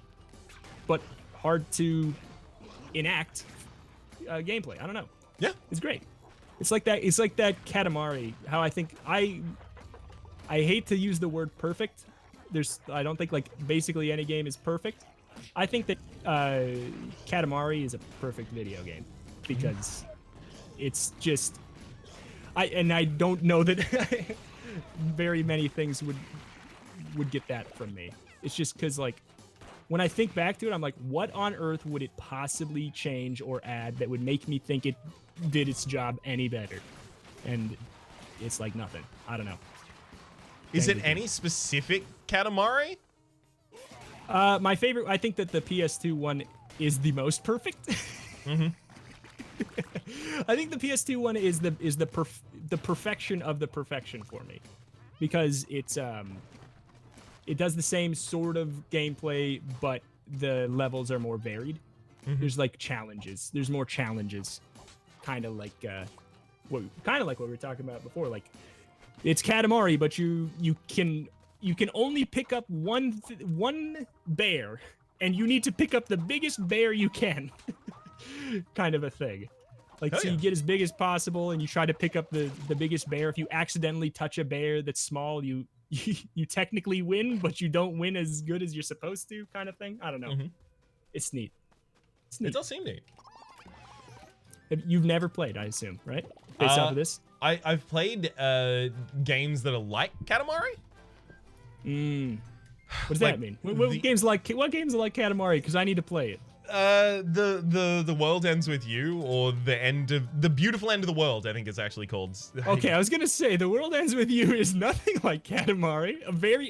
but hard to enact gameplay. I don't know. Yeah. It's great. It's like that Katamari, how I think I hate to use the word perfect. I don't think like basically any game is perfect. I think that Katamari is a perfect video game because it's just I don't know that very many things would get that from me. It's just because like when I think back to it, I'm like, what on earth would it possibly change or add that would make me think it did its job any better? And it's like nothing. I don't know. Is it any specific Katamari? My favorite, I think that the PS2 one is the most perfect. I think the PS2 one is the perfection of the perfection for me, because it does the same sort of gameplay, but the levels are more varied. There's like challenges. There's more challenges, kind of like what we were talking about before. Like it's Katamari, but you can only pick up one bear, and you need to pick up the biggest bear you can, kind of a thing. Like, Hell so yeah. you get as big as possible, and you try to pick up the biggest bear. If you accidentally touch a bear that's small, you technically win, but you don't win as good as you're supposed to, kind of thing. I don't know. It's neat. It's neat. It does seem neat. You've never played, I assume, right? Based off of this? I've played games that are like Katamari. What does Like that mean? What games are like Katamari? Because I need to play it. The world ends with you, or the beautiful end of the world, I think it's actually called. Okay, I was gonna say the world ends with you is nothing like Katamari.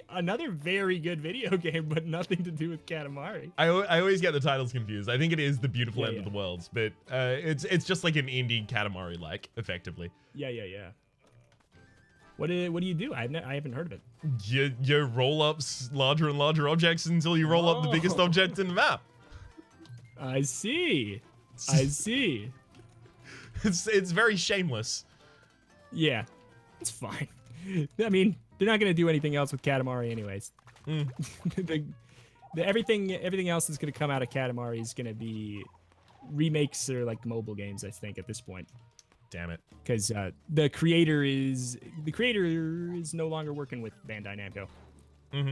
Another very good video game, but nothing to do with Katamari. I always get the titles confused. I think it is the beautiful end of the world, but it's just like an indie Katamari, like effectively. Yeah. What do you do? I haven't heard of it. You roll up larger and larger objects until you roll up the biggest object in the map. I see. It's very shameless. Yeah, it's fine. I mean, they're not gonna do anything else with Katamari anyways. Everything else that's gonna come out of Katamari is gonna be remakes or like mobile games, I think, at this point. Damn it. Because the creator is no longer working with Bandai Namco.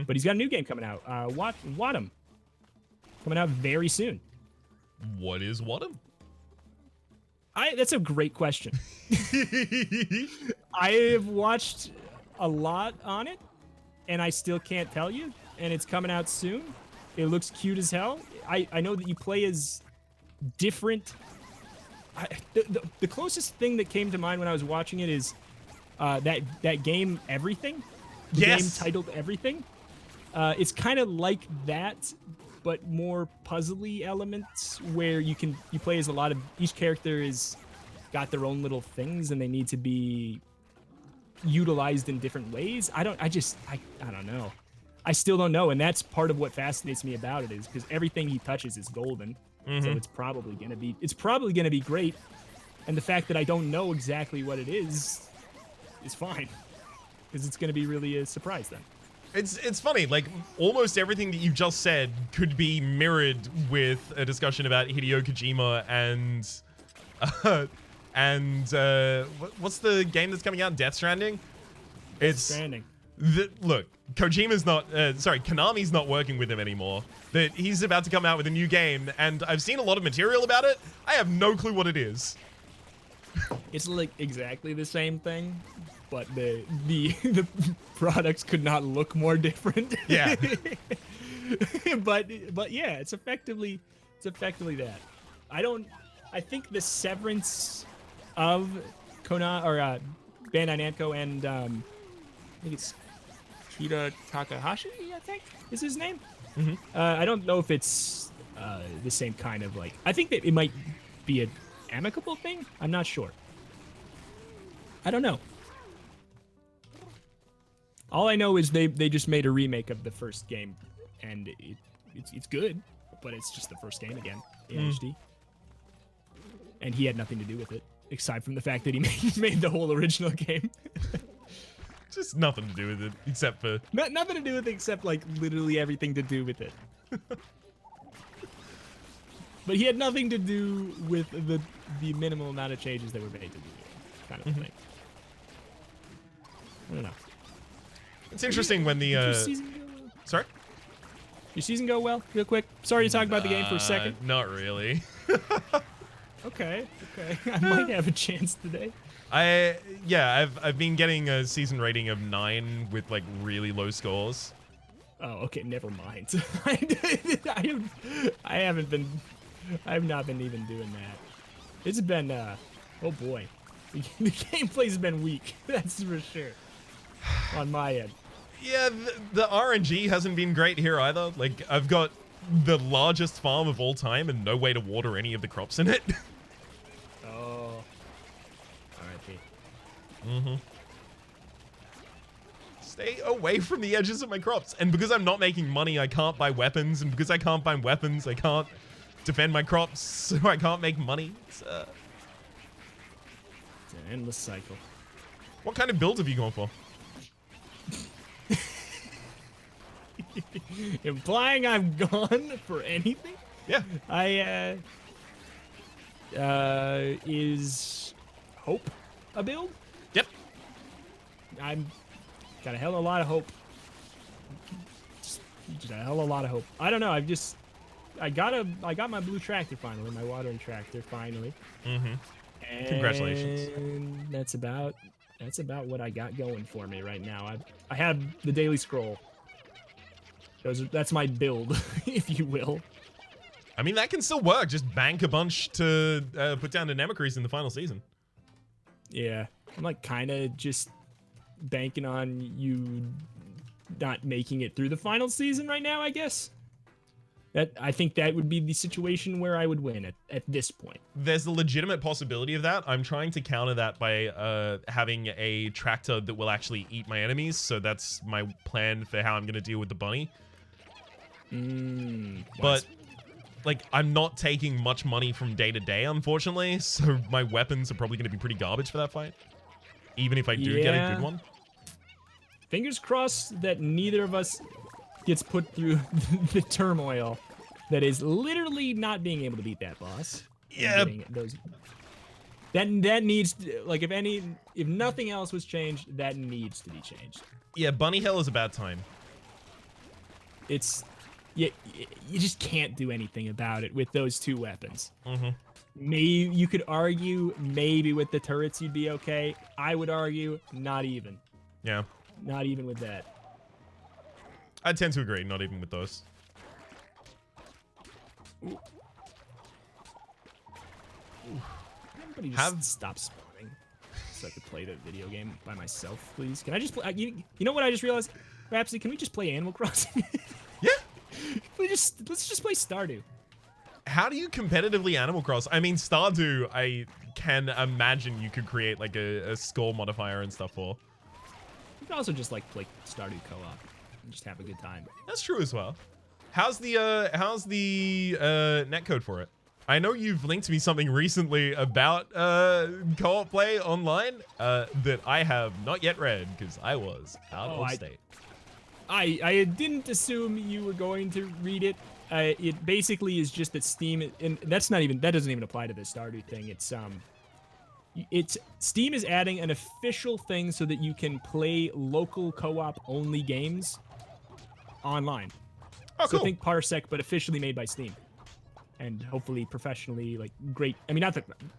But he's got a new game coming out. Wadum. Coming out very soon. What is Wadum? That's a great question. I have watched a lot on it, and I still can't tell you. And it's coming out soon. It looks cute as hell. I know that you play as different. The closest thing that came to mind when I was watching it is that game Everything. The game titled Everything. It's kind of like that, but more puzzly elements where you play as each character is got their own little things and they need to be utilized in different ways. I don't know. I still don't know, and that's part of what fascinates me about it is because everything he touches is golden. So it's probably gonna be great. And the fact that I don't know exactly what it is fine. Because it's gonna be really a surprise then. It's funny, like almost everything that you've just said could be mirrored with a discussion about Hideo Kojima and what's the game that's coming out? Death Stranding. Stranding. Look, Konami's not working with him anymore. That he's about to come out with a new game, and I've seen a lot of material about it. I have no clue what it is. It's like exactly the same thing, but the products could not look more different. Yeah. but yeah, it's effectively that. I think the severance of Bandai Namco and I think it's Kita Takahashi, I think is his name. I don't know if it's the same kind of like. I think that it might be an amicable thing. I'm not sure. I don't know. All I know is they just made a remake of the first game, and it's good, but it's just the first game again in HD. And he had nothing to do with it, aside from the fact that he made the whole original game. Just nothing to do with it, except for... Nothing to do with it, except, like, literally everything to do with it. But he had nothing to do with the minimal amount of changes that were made to do it, kind of thing. I don't know. It's interesting when the... Your season go well? Sorry? Your season go well, real quick? Sorry to talk about the game for a second. Not really. Okay. I might have a chance today. I've been getting a season rating of 9 with like really low scores. Oh, okay, never mind. I have not been even doing that. It's been oh boy. The gameplay's been weak, that's for sure. On my end. Yeah, the RNG hasn't been great here either. Like, I've got the largest farm of all time and no way to water any of the crops in it. Oh. R.I.P. Stay away from the edges of my crops. And because I'm not making money, I can't buy weapons. And because I can't buy weapons, I can't defend my crops, so I can't make money. It's an endless cycle. What kind of build have you gone for? Implying I've gone for anything? Yeah. Is hope a build? Yep. I'm got a hell of a lot of hope. Just a hell of a lot of hope. I don't know. I got my blue tractor finally, my watering tractor finally. And Congratulations. That's about what I got going for me right now. I have the daily scroll. That's my build, if you will. I mean, that can still work. Just bank a bunch to put down to Nemocrease in the final season. Yeah, I'm like kind of just banking on you not making it through the final season right now, I guess. I think that would be the situation where I would win at this point. There's a legitimate possibility of that. I'm trying to counter that by having a tractor that will actually eat my enemies. So that's my plan for how I'm going to deal with the bunny. But like, I'm not taking much money from day to day, unfortunately. So my weapons are probably going to be pretty garbage for that fight. Even if I do get a good one. Fingers crossed that neither of us gets put through the turmoil that is literally not being able to beat that boss. Yeah. That needs to, like, if nothing else was changed, that needs to be changed. Yeah, bunny hell is a bad time. It's you just can't do anything about it with those two weapons. Maybe you could argue maybe with the turrets you'd be okay. I would argue not even. Yeah. Not even with that. I tend to agree, not even with those. Everybody just stop spawning so I could play the video game by myself, please. Can I just play? You know what I just realized? Rhapsody, can we just play Animal Crossing? Yeah. Let's just play Stardew. How do you competitively Animal Cross? I mean, Stardew, I can imagine you could create like a score modifier and stuff for. You can also just like play Stardew co-op and just have a good time. That's true as well. How's the netcode for it? I know you've linked me something recently about co-op play online that I have not yet read because I was out of state. I didn't assume you were going to read it. It basically is just that Steam, and that doesn't even apply to the Stardew thing. It's Steam is adding an official thing so that you can play local co-op only games online. Oh, so cool. think Parsec, but officially made by Steam, and hopefully professionally, like, great. I mean,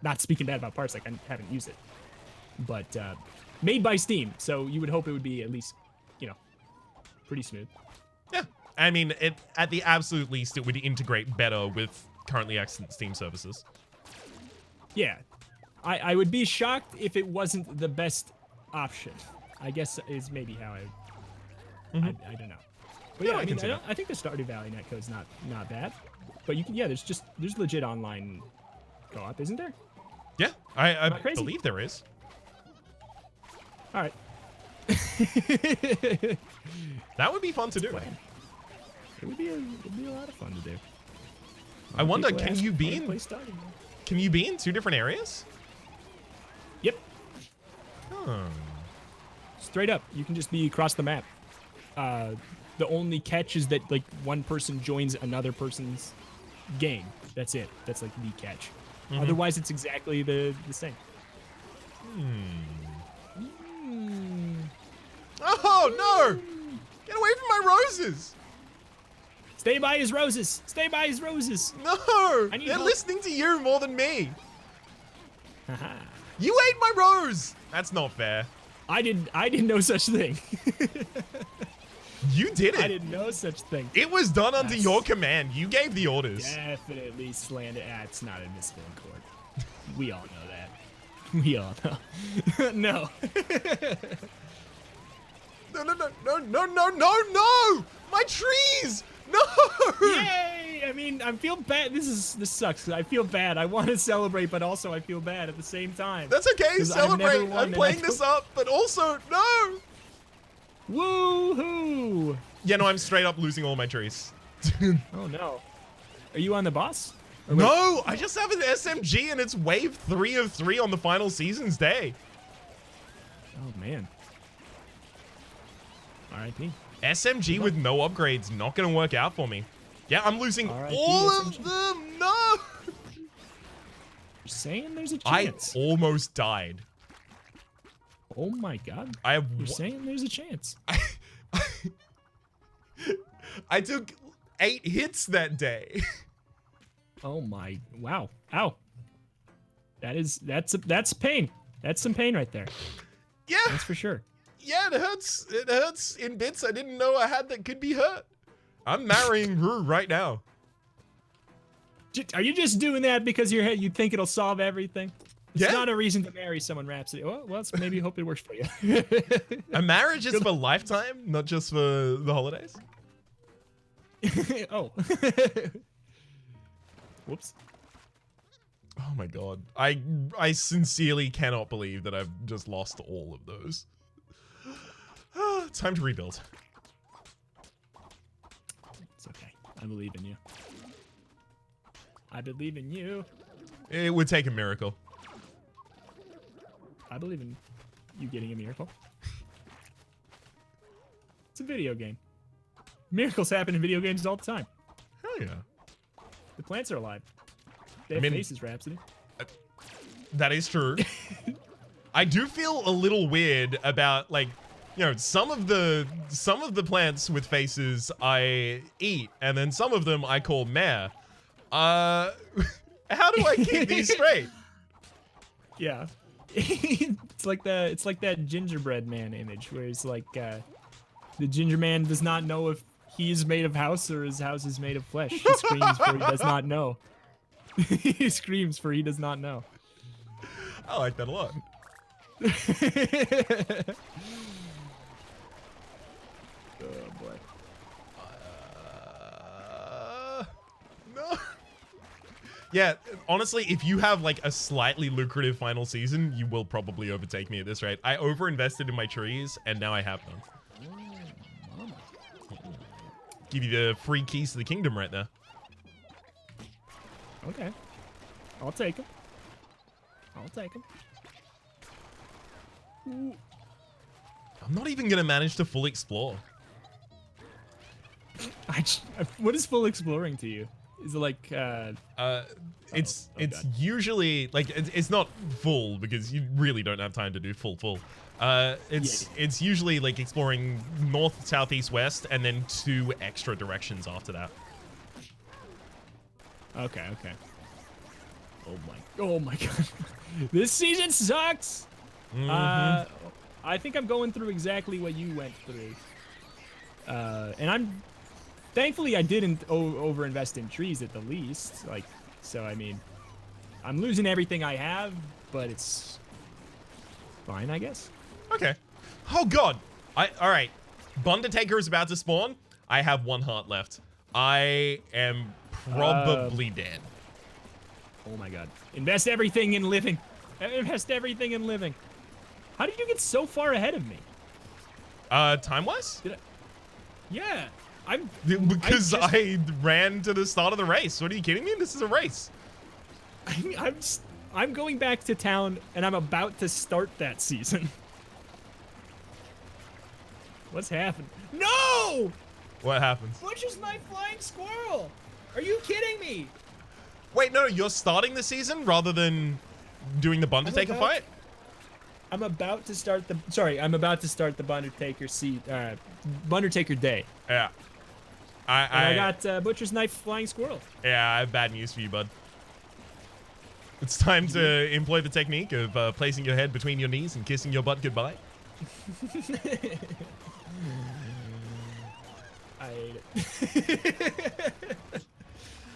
not speaking bad about Parsec. I haven't used it, but made by Steam. So you would hope it would be at least, pretty smooth. Yeah, I mean, at the absolute least, it would integrate better with currently excellent Steam services. Yeah, I would be shocked if it wasn't the best option. I guess is maybe how I don't know. But yeah, I think the Stardew Valley netcode's not bad. But you can, there's legit online co-op, isn't there? Yeah, I believe there is. All right. That would be fun to do. It would be a lot of fun to do. I wonder, can you be in two different areas? Yep. Oh. Straight up, you can just be across the map. The only catch is that like one person joins another person's game. That's it. That's like the catch. Otherwise, it's exactly the same. Oh no! Get away from my roses! Stay by his roses. Stay by his roses. No! They're help. listening to you more than me. Haha. You ate my rose! That's not fair. I didn't know such thing. You did it. I didn't know such thing. It was done under your command. You gave the orders. Definitely slander. It's not admissible in court. We all know that. We all know. No. No! My trees! No! Yay! I mean, I feel bad. This sucks. I feel bad. I want to celebrate, but also I feel bad at the same time. That's okay. Celebrate. I'm playing this up, but also no. Woohoo! Yeah, no, I'm straight up losing all my trees. Oh no. Are you on the boss? No, I just have an SMG and it's wave 3 of 3 on the final season's day. Oh man. R.I.P. SMG with no upgrades, not gonna work out for me. Yeah, I'm losing all of them. No. You're saying there's a chance. I almost died. Oh my god. You're saying there's a chance. I took 8 hits that day. Oh my, wow. Ow. That's pain. That's some pain right there. Yeah. That's for sure. Yeah, it hurts. It hurts in bits I didn't know I had that could be hurt. I'm marrying Rue right now. Are you just doing that because you think it'll solve everything? It's Yeah. not a reason to marry someone, Rhapsody. Well, maybe hope it works for you. A marriage is for lifetime, not just for the holidays. Oh. Whoops. Oh my god. I sincerely cannot believe that I've just lost all of those. Time to rebuild. It's okay. I believe in you. I believe in you. It would take a miracle. I believe in you getting a miracle. It's a video game. Miracles happen in video games all the time. Hell yeah. The plants are alive. They have faces, Rhapsody. That is true. I do feel a little weird about, like, you know, some of the plants with faces I eat, and then some of them I call meh. How do I keep these straight? Yeah. It's like that gingerbread man image where it's like the ginger man does not know if he is made of house or his house is made of flesh. He screams for he does not know. He screams for he does not know. I like that a lot. Oh boy. No. Yeah, honestly, if you have like a slightly lucrative final season, you will probably overtake me at this rate. I overinvested in my trees, and now I have none. Give you the free keys to the kingdom right there. Okay. I'll take him. I'll take him. I'm not even gonna manage to full explore. What is full exploring to you? Is it like It's God. usually like it's not full because you really don't have time to do full. It's usually like exploring north, south, east, west, and then 2 extra directions after that. Okay. Oh my god. This season sucks. I think I'm going through exactly what you went through. And thankfully I didn't overinvest in trees at the least. Like, so I mean, I'm losing everything I have, but it's fine, I guess. Okay. Oh god. All right. Undertaker is about to spawn. I have 1 heart left. I am probably dead. Oh my god. Invest everything in living. Invest everything in living. How did you get so far ahead of me? Time-wise? Yeah. Because I ran to the start of the race. What are you kidding me? This is a race. I'm going back to town and I'm about to start that season. What's happened? No! What happens? Butcher's my flying squirrel. Are you kidding me? Wait, no, you're starting the season rather than doing the Undertaker fight? I'm about to start the Undertaker Undertaker day. Yeah. I got Butcher's Knife Flying Squirrel. Yeah, I have bad news for you, bud. It's time to employ the technique of placing your head between your knees and kissing your butt goodbye. I hate it.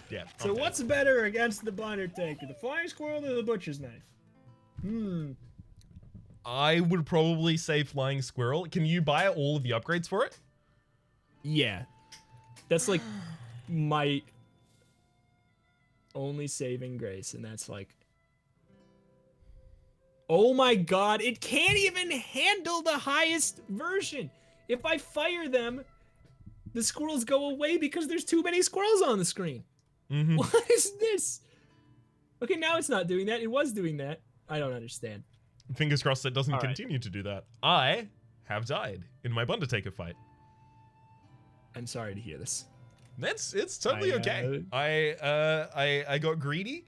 Yeah. So what's better against the Undertaker, the Flying Squirrel or the Butcher's Knife? I would probably say Flying Squirrel. Can you buy all of the upgrades for it? Yeah. That's like my only saving grace, and that's like, oh my god, it can't even handle the highest version. If I fire them, the squirrels go away because there's too many squirrels on the screen. What is this? Okay, now it's not doing that. It was doing that. I don't understand. Fingers crossed it doesn't continue to do that. I have died in my Undertaker fight. I'm sorry to hear this. It's totally okay. I got greedy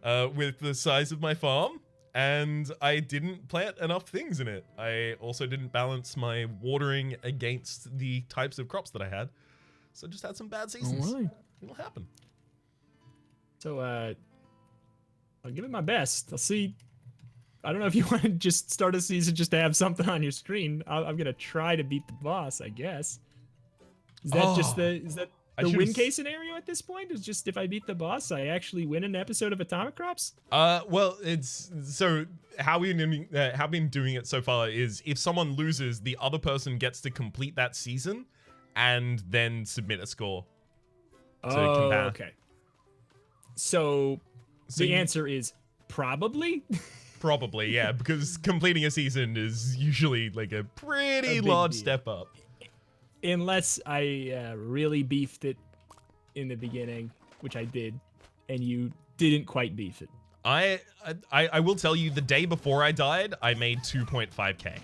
with the size of my farm, and I didn't plant enough things in it. I also didn't balance my watering against the types of crops that I had, so I just had some bad seasons. All right. It'll happen. So I'll give it my best. I'll see. I don't know if you want to just start a season just to have something on your screen. I'm gonna try to beat the boss, I guess. Is that just the? The win case scenario at this point is just if I beat the boss, I actually win an episode of Atomicrops? Well, it's so how we've been doing it so far is if someone loses, the other person gets to complete that season and then submit a score to compare. Okay. So the answer is probably? Probably, yeah, because completing a season is usually like a pretty large step up. Unless I really beefed it in the beginning, which I did, and you didn't quite beef it. I will tell you, the day before I died, I made 2.5k.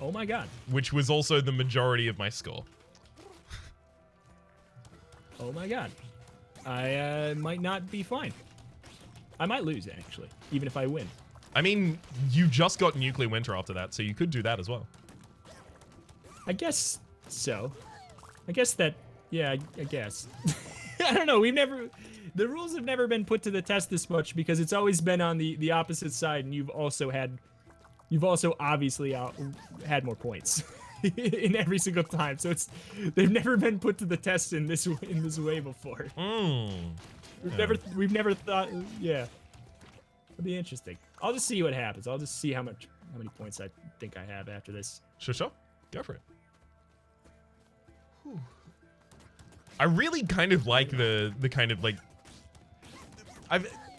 Oh my god. Which was also the majority of my score. Oh my god. I might not be fine. I might lose, actually, even if I win. I mean, you just got Nuclear Winter after that, so you could do that as well. I guess so. I guess that, yeah, I guess. I don't know, the rules have never been put to the test this much because it's always been on the opposite side, and you've also obviously had more points in every single time. So they've never been put to the test in this way before. We've never thought, yeah. It'll be interesting. I'll just see what happens. I'll just see how many points I think I have after this. Sure. Go for it. Whew. I really kind of like the kind of like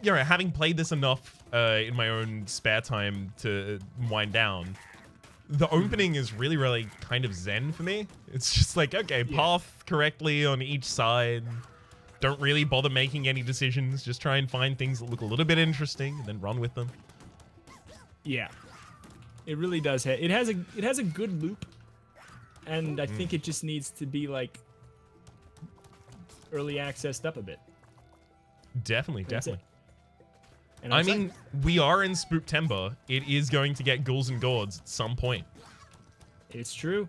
having played this enough in my own spare time to wind down. The opening is really kind of zen for me. It's just like, okay, path correctly on each side. Don't really bother making any decisions. Just try and find things that look a little bit interesting and then run with them. Yeah. It really does. It has a good loop, and I think it just needs to be like early accessed up a bit. Definitely. And I mean, we are in Spooktember. It is going to get ghouls and gourds at some point. It's true.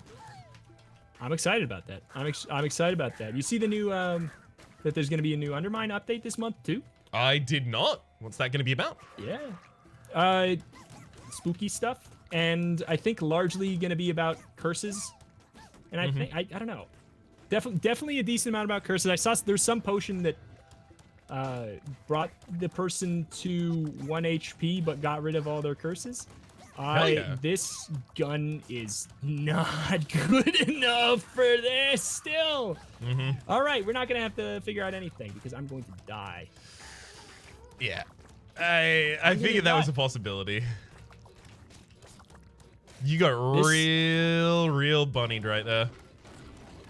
I'm excited about that. I'm excited about that. You see the new that there's going to be a new Undermine update this month too? I did not. What's that going to be about? Yeah. Spooky stuff, and I think largely going to be about curses. And I think I don't know. Definitely a decent amount about curses. I saw there's some potion that brought the person to 1 HP but got rid of all their curses. This gun is not good enough for this still. All right, we're not gonna have to figure out anything because I'm going to die. Yeah, I figured that was a possibility. You got real bunnied right there.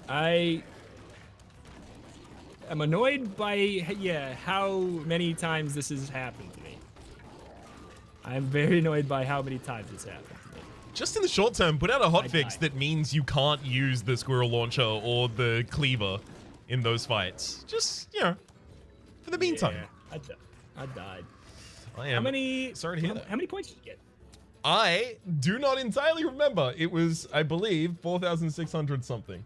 I'm annoyed by how many times this has happened to me. I'm very annoyed by how many times this happened to me. Just in the short term, put out a hotfix that means you can't use the squirrel launcher or the cleaver in those fights. Just, for the meantime. Yeah, I died. I am sorry to hear that. How many points did you get? I do not entirely remember. It was, I believe, 4,600 something.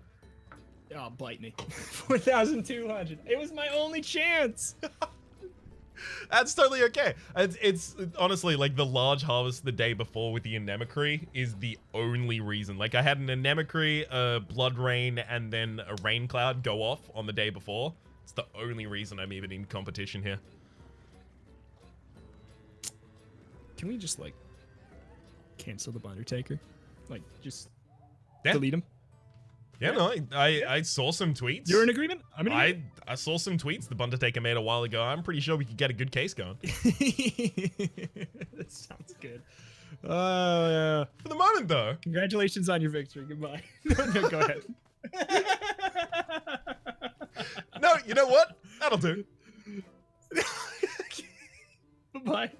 Oh, bite me. 4,200. It was my only chance. That's totally okay. It's honestly like the large harvest the day before with the Anemicry is the only reason. Like I had an Anemicry, a Blood Rain, and then a Rain Cloud go off on the day before. It's the only reason I'm even in competition here. Can we just like cancel the Undertaker? Like just delete him? Yeah, no, I saw some tweets. You're in agreement? I'm in agreement. I saw some tweets the Undertaker made a while ago. I'm pretty sure we could get a good case going. That sounds good. Yeah. For the moment, though. Congratulations on your victory. Goodbye. No, go ahead. No, you know what? That'll do. Bye.